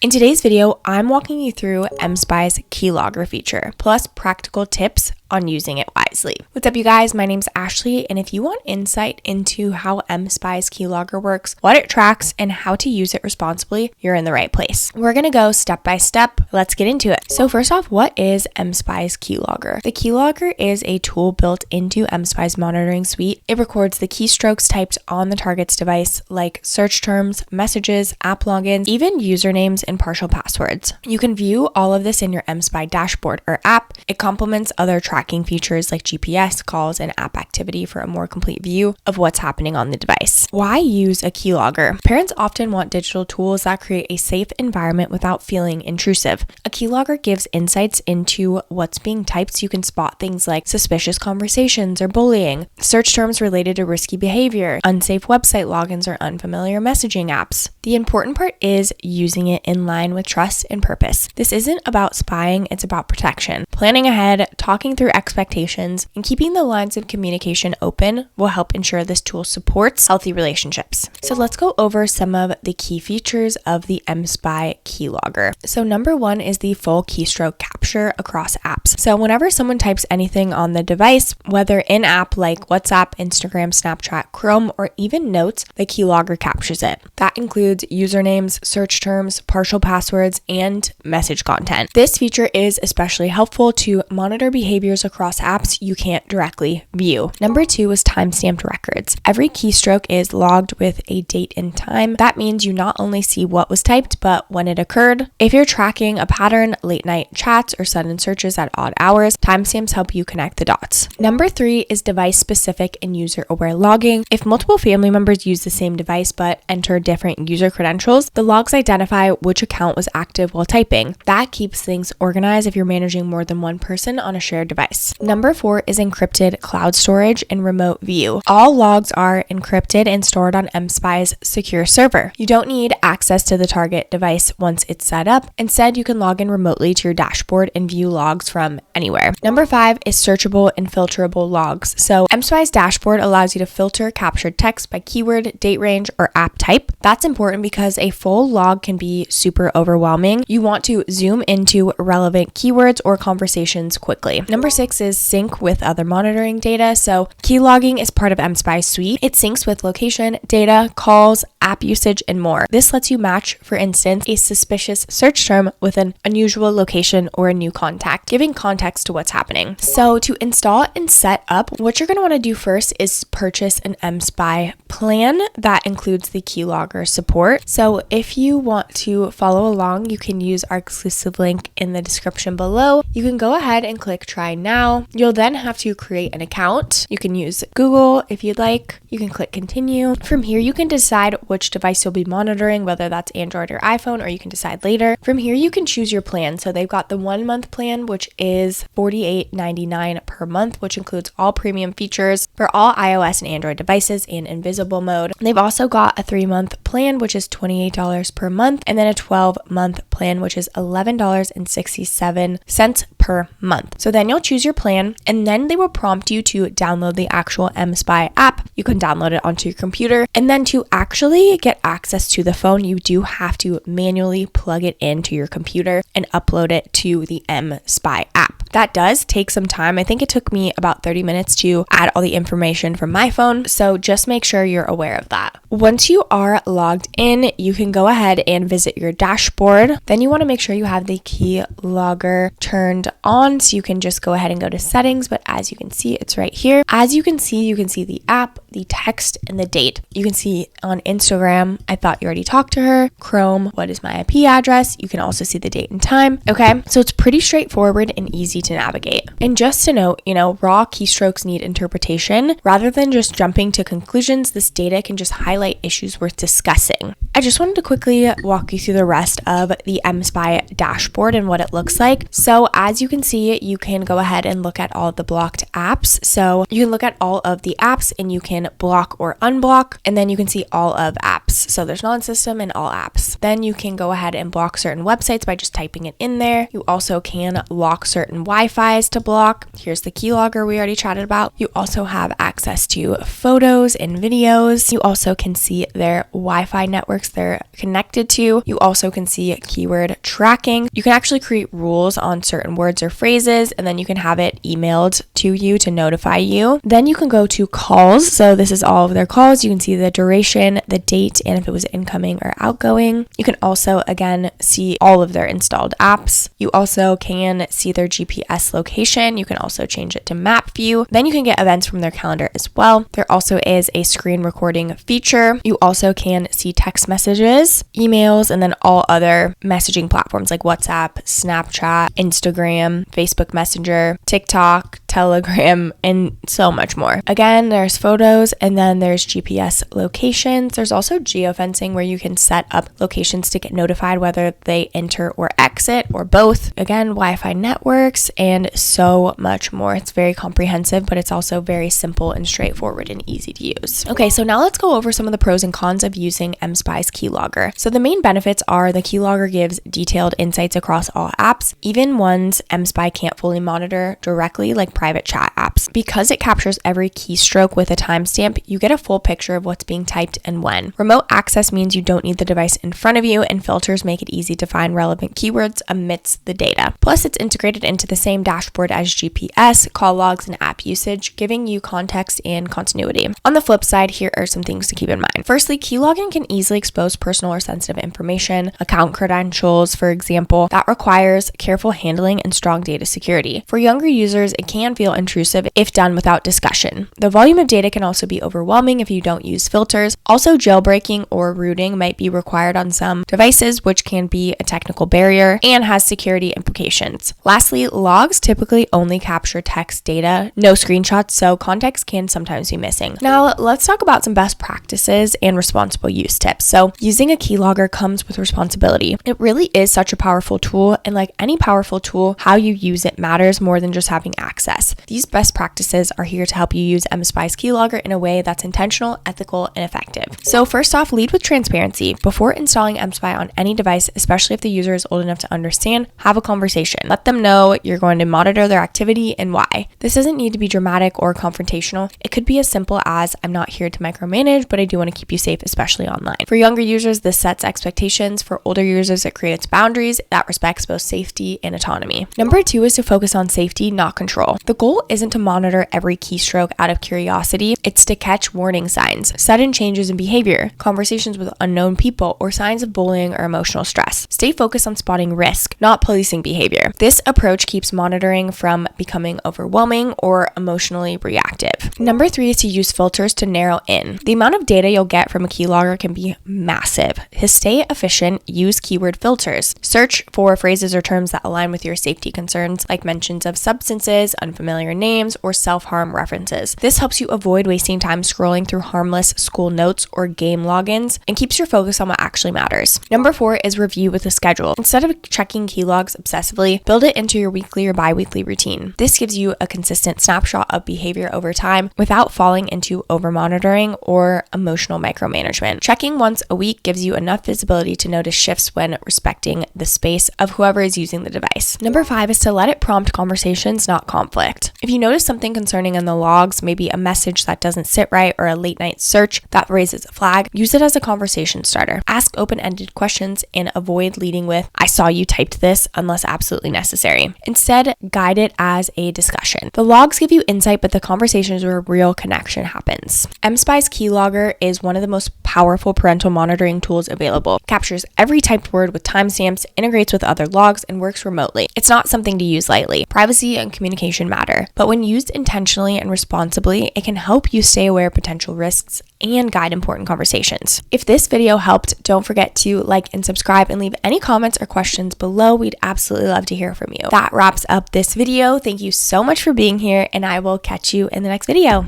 In today's video, I'm walking you through mSpy's Keylogger feature, plus practical tips on using it wisely. What's up, you guys? My name's Ashley, and if you want insight into how mSpy's Keylogger works, what it tracks, and how to use it responsibly, you're in the right place. We're gonna go step by step. Let's get into it. So first off, what is mSpy's Keylogger? The Keylogger is a tool built into mSpy's monitoring suite. It records the keystrokes typed on the target's device, like search terms, messages, app logins, even usernames and partial passwords. You can view all of this in your mSpy dashboard or app. It complements other tracking features like GPS, calls, and app activity for a more complete view of what's happening on the device. Why use a keylogger? Parents often want digital tools that create a safe environment without feeling intrusive. A keylogger gives insights into what's being typed so you can spot things like suspicious conversations or bullying, search terms related to risky behavior, unsafe website logins, or unfamiliar messaging apps. The important part is using it in line with trust and purpose. This isn't about spying, it's about protection. Planning ahead, talking through expectations, and keeping the lines of communication open will help ensure this tool supports healthy relationships. So let's go over some of the key features of the mSpy Keylogger. So number one is the full keystroke capture across apps. So whenever someone types anything on the device, whether in app like WhatsApp, Instagram, Snapchat, Chrome, or even Notes, the Keylogger captures it. That includes usernames, search terms, partial passwords, and message content. This feature is especially helpful to monitor behaviors across apps you can't directly view. Number two is timestamped records. Every keystroke is logged with a date and time. That means you not only see what was typed, but when it occurred. If you're tracking a pattern, late night chats, or sudden searches at odd hours, timestamps help you connect the dots. Number three is device specific and user aware logging. If multiple family members use the same device but enter different user credentials, the logs identify which account was active while typing. That keeps things organized if you're managing more than one person on a shared device. Number four is encrypted cloud storage and remote view. All logs are encrypted and stored on mSpy's secure server. You don't need access to the target device once it's set up. Instead, you can log in remotely to your dashboard and view logs from anywhere. Number five is searchable and filterable logs. So mSpy's dashboard allows you to filter captured text by keyword, date range, or app type. That's important because a full log can be super overwhelming. You want to zoom into relevant keywords or conversations quickly. Number six is sync with other monitoring data. So keylogging is part of mSpy's suite. It syncs with location, data, calls, app usage, and more. This lets you match, for instance, a suspicious search term with an unusual location or a new contact, giving context to what's happening. So to install and set up, what you're going to want to do first is purchase an mSpy plan that includes the keylogger support. So if you want to follow along, you can use our exclusive link in the description below. You can go ahead and click try now. You'll then have to create an account. You can use Google if you'd like. You can click continue. From here, you can decide which device you'll be monitoring, whether that's Android or iPhone, or you can decide later. From here, you can choose your plan. So they've got the 1 month plan, which is $48.99 per month, which includes all premium features for all iOS and Android devices and invisible mode. They've also got a 3-month plan, which is $28 per month, and then a 12-month plan, which is $11.67 per month. So then you'll choose your plan, and then they will prompt you to download the actual mSpy app. You can download it onto your computer, and then to actually get access to the phone, you do have to manually plug it into your computer and upload it to the mSpy app. That does take some time. I think it took me about 30 minutes to add all the information from my phone, so just make sure you're aware of that. Once you are logged in, you can go ahead and visit your dashboard. Then you want to make sure you have the keylogger turned on, so you can just go ahead and go to settings, but as you can see, it's right here. As you can see the app, the text, and the date. You can see on Instagram, I thought you already talked to her. Chrome, what is my IP address? You can also see the date and time. Okay, so it's pretty straightforward and easy to navigate. And just to note, raw keystrokes need interpretation. Rather than just jumping to conclusions, this data can just highlight issues worth discussing. I just wanted to quickly walk you through the rest of the mSpy dashboard and what it looks like. So as you can see, you can go ahead and look at all of the blocked apps. So you can look at all of the apps and you can block or unblock, and then you can see all of apps. So there's non-system and all apps. Then you can go ahead and block certain websites by just typing it in there. You also can lock certain Wi-Fis to block block. Here's the keylogger we already chatted about. You also have access to photos and videos. You also can see their Wi-Fi networks they're connected to. You also can see keyword tracking. You can actually create rules on certain words or phrases, and then you can have it emailed to you to notify you. Then you can go to calls. So this is all of their calls. You can see the duration, the date, and if it was incoming or outgoing. You can also, again, see all of their installed apps. You also can see their GPS location. You can also change it to map view. Then you can get events from their calendar as well. There also is a screen recording feature. You also can see text messages, emails, and then all other messaging platforms like WhatsApp, Snapchat, Instagram, Facebook Messenger, TikTok, Telegram, and so much more. Again, there's photos, and then there's GPS locations. There's also geofencing where you can set up locations to get notified whether they enter or exit or both. Again, Wi-Fi networks and so much more. It's very comprehensive, but it's also very simple and straightforward and easy to use. Okay, so now let's go over some of the pros and cons of using mSpy's Keylogger. So the main benefits are the Keylogger gives detailed insights across all apps, even ones mSpy can't fully monitor directly, like private chat apps. Because it captures every keystroke with a timestamp, you get a full picture of what's being typed and when. Remote access means you don't need the device in front of you, and filters make it easy to find relevant keywords amidst the data. Plus, it's integrated into the same dashboard as GPS, call logs, and app usage, giving you context and continuity. On the flip side, here are some things to keep in mind. Firstly, keylogging can easily expose personal or sensitive information, account credentials, for example, that requires careful handling and strong data security. For younger users, it can feel intrusive if done without discussion. The volume of data can also be overwhelming if you don't use filters. Also, jailbreaking or rooting might be required on some devices, which can be a technical barrier and has security implications. Lastly, logs typically only capture text data, no screenshots, so context can sometimes be missing. Now, let's talk about some best practices and responsible use tips. So, using a keylogger comes with responsibility. It really is such a powerful tool, and like any powerful tool, how you use it matters more than just having access. These best practices are here to help you use mSpy's Keylogger in a way that's intentional, ethical, and effective. So first off, lead with transparency. Before installing mSpy on any device, especially if the user is old enough to understand, have a conversation. Let them know you're going to monitor their activity and why. This doesn't need to be dramatic or confrontational. It could be as simple as, I'm not here to micromanage, but I do want to keep you safe, especially online. For younger users, this sets expectations. For older users, it creates boundaries that respects both safety and autonomy. Number 2 is to focus on safety, not control. The goal isn't to monitor every keystroke out of curiosity. It's to catch warning signs, sudden changes in behavior, conversations with unknown people, or signs of bullying or emotional stress. Stay focused on spotting risk, not policing behavior. This approach keeps monitoring from becoming overwhelming or emotionally reactive. Number 3 is to use filters to narrow in. The amount of data you'll get from a keylogger can be massive. To stay efficient, use keyword filters. Search for phrases or terms that align with your safety concerns, like mentions of substances, unfamiliar names, or self-harm references. This helps you avoid wasting time scrolling through harmless school notes or game logins and keeps your focus on what actually matters. Number 4 is review with a schedule. Instead of checking keylogs obsessively, build it into your weekly or bi-weekly routine. This gives you a consistent snapshot of behavior over time without falling into over-monitoring or emotional micromanagement. Checking once a week gives you enough visibility to notice shifts when respecting the space of whoever is using the device. Number 5 is to let it prompt conversations, not conflict. If you notice something concerning in the logs, maybe a message that doesn't sit right or a late night search that raises a flag, use it as a conversation starter. Ask open-ended questions and avoid leading with, I saw you typed this, unless absolutely necessary. Instead, guide it as a discussion. The logs give you insight, but the conversation is where real connection happens. mSpy's Keylogger is one of the most powerful parental monitoring tools available. It captures every typed word with timestamps, integrates with other logs, and works remotely. It's not something to use lightly. Privacy and communication matter, but when used intentionally and responsibly, it can help you stay aware of potential risks and guide important conversations. If this video helped, don't forget to like and subscribe and leave any comments or questions below. We'd absolutely love to hear from you. That wraps up this video. Thank you so much for being here, and I will catch you in the next video.